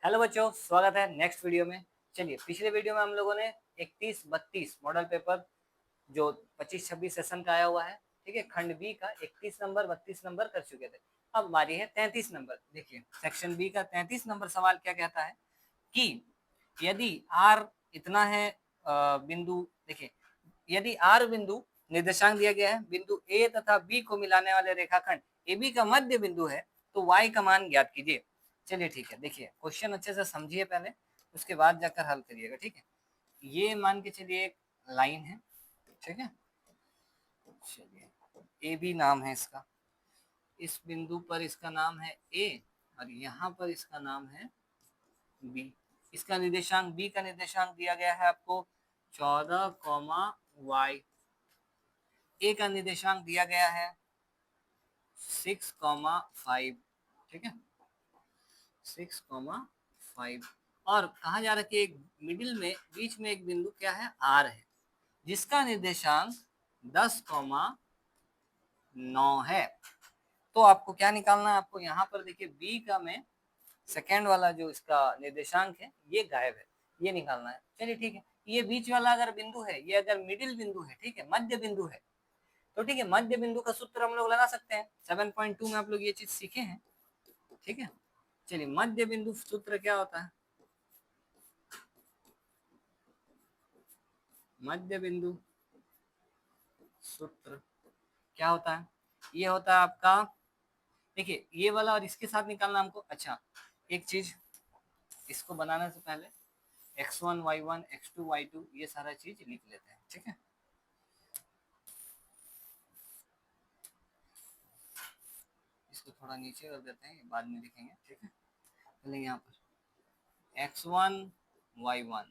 Hello बच्चों, स्वागत है नेक्स्ट वीडियो में। चलिए, पिछले वीडियो में हम लोगों ने 31-32 मॉडल पेपर जो 25-26 सेशन का आया हुआ है, ठीक है, खंड बी का 31 नंबर 32 नंबर कर चुके थे। अब बारी है 33 नंबर। देखिए, सेक्शन बी का 33 नंबर सवाल क्या कहता है कि यदि आर इतना है बिंदु, देखिए, यदि आर बिंदु निर्देशांक दिया गया है, बिंदु ए तथा बी को मिलाने वाले रेखाखंड ए बी का मध्य बिंदु है, तो वाई का मान ज्ञात कीजिए। चलिए ठीक है, देखिए क्वेश्चन अच्छे से समझिए पहले, उसके बाद जाकर हल करिएगा। ठीक है, ये मान के चलिए एक लाइन है, ठीक है, चलिए ए बी नाम है इसका, इस बिंदु पर इसका नाम है ए और यहाँ पर इसका नाम है बी। इसका निर्देशांक बी का निर्देशांक दिया गया है आपको 14, ए का निर्देशांक दिया गया है 6, 5, ठीक है, 6, 5 और कहा जा रहा है कि एक मिडिल में बीच में एक बिंदु क्या है, आर है, जिसका निर्देशांक 10, 9 है। तो आपको क्या निकालना है, आपको यहाँ पर देखिए बी का में सेकेंड वाला जो इसका निर्देशांक है ये गायब है, ये निकालना है। चलिए ठीक है, ये बीच वाला अगर बिंदु है, ये अगर मिडिल बिंदु है, ठीक है, मध्य बिंदु है, तो ठीक है, मध्य बिंदु का सूत्र हम लोग लगा सकते हैं। 7.2 में आप लोग ये चीज सीखे हैं, ठीक है। चलिए, मध्य बिंदु सूत्र क्या होता है, मध्य बिंदु सूत्र क्या होता है, ये होता है आपका, देखिए ये वाला और इसके साथ निकालना हमको। अच्छा, एक चीज, इसको बनाने से पहले x1 y1 x2 y2 ये सारा चीज लिख लेते हैं, ठीक है। इसको थोड़ा नीचे कर देते हैं, बाद में लिखेंगे, ठीक है। पहले यहाँ पर x1 y1,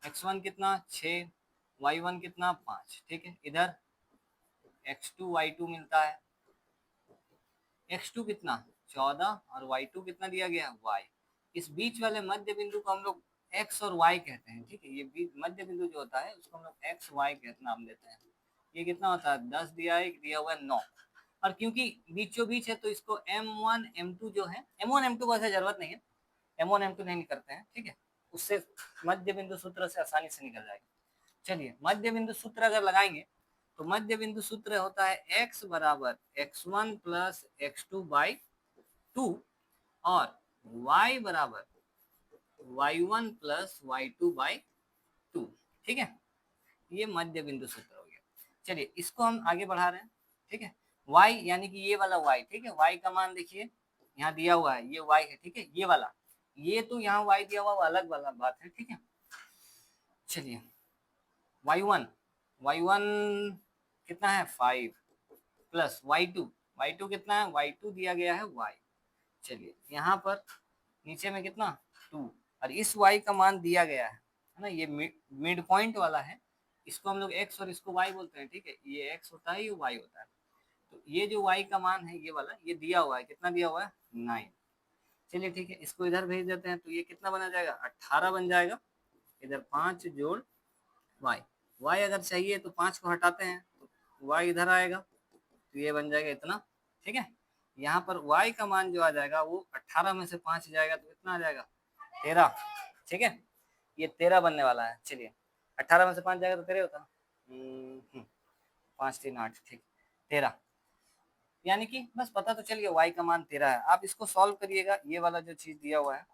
x1 कितना 6, y1 कितना 5, ठीक है। इधर x2 y2 मिलता है, x2 कितना 14 और y2 कितना दिया गया y। इस बीच वाले मध्य बिंदु को हम लोग x और y कहते हैं, ठीक है। ये मध्य बिंदु जो होता है उसको हम लोग x y कहते नाम देते हैं। ये कितना होता है 10 दिया है, दिया हुआ है 9, और क्योंकि बीचों बीच है तो इसको m1 m2 जो है, m1 m2 को ऐसा जरूरत नहीं है, m1 m2 नहीं करते हैं, ठीक है। उससे मध्य बिंदु सूत्र से आसानी से निकल जाएगा। चलिए, मध्य बिंदु सूत्र अगर लगाएंगे तो मध्य बिंदु सूत्र होता है x बराबर x1 प्लस x2 बाई 2 और y बराबर y1 प्लस y2 बाई 2, ठीक है। ये मध्य बिंदु सूत्र हो गया। चलिए, इसको हम आगे बढ़ा रहे हैं, ठीक है। y यानी कि ये वाला y, ठीक है, y का मान देखिए यहाँ दिया हुआ है, ये y है, ठीक है। ये वाला, ये तो यहाँ y दिया हुआ अलग वाला बात है, ठीक है। चलिए, y1 कितना है 5 प्लस y2 कितना है, y2 दिया गया है y। चलिए, यहाँ पर नीचे में कितना 2 और इस y का मान दिया गया है ना, ये मिड पॉइंट वाला है, इसको हम लोग x और इसको y बोलते हैं, ठीक है। ये x होता है, ये y होता है। तो ये जो y का मान है ये वाला, ये दिया हुआ है, कितना दिया हुआ है 9। चलिए ठीक है, इसको इधर भेज देते हैं तो ये कितना बना जाएगा 18 बन जाएगा। इधर 5 जोड़ y, y अगर चाहिए तो 5 को हटाते हैं तो y इधर आएगा, तो ये बन जाएगा इतना, ठीक है। यहाँ पर y का मान जो आ जाएगा वो 18 में से 5 जाएगा तो कितना आ जाएगा 13, ठीक है। ये 13 बनने वाला है। चलिए, 18 में से 5 जाएगा तो 13 होता, 5 3 8, ठीक, 13। यानी कि बस पता तो चल गया y का मान 13 है। आप इसको सॉल्व करिएगा, ये वाला जो चीज दिया हुआ है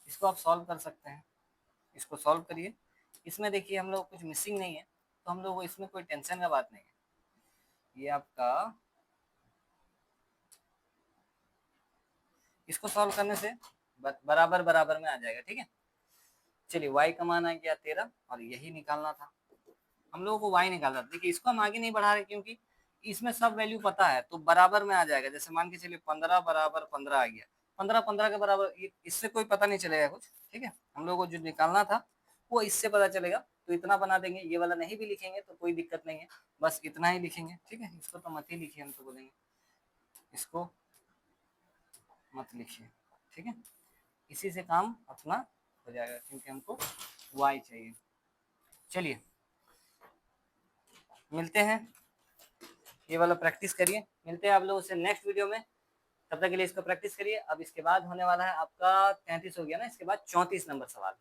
इसको आप सॉल्व कर सकते हैं। इसको सॉल्व करिए, इसमें देखिए हम लोग कुछ मिसिंग नहीं है, तो हम लोग इसमें कोई टेंशन का बात नहीं है। ये आपका, इसको सॉल्व करने से बराबर बराबर में आ जाएगा, ठीक है। चलिए, y का मान आ गया 13 और यही निकालना था हम लोगों को, y निकालना था। देखिए, इसको हम आगे नहीं बढ़ा रहे क्योंकि इसमें सब वैल्यू पता है, तो बराबर में आ जाएगा। जैसे मान के चलिए 15 बराबर 15 आ गया, 15 15 के बराबर, इससे कोई पता नहीं चलेगा कुछ, ठीक है। हम लोग को जो निकालना था वो इससे पता चलेगा, तो इतना बना देंगे। ये वाला नहीं भी लिखेंगे तो कोई दिक्कत नहीं है, बस इतना ही लिखेंगे, ठीक है। इसको तो मत ही लिखिए, हम तो बोलेंगे इसको मत लिखिए, ठीक है। इसी से काम अपना हो जाएगा क्योंकि हमको y चाहिए। चलिए, मिलते हैं, ये वाला प्रैक्टिस करिए, मिलते हैं आप लोगों से नेक्स्ट वीडियो में। तब तक के लिए इसको प्रैक्टिस करिए। अब इसके बाद होने वाला है आपका 33 हो गया ना, इसके बाद 34 नंबर सवाल।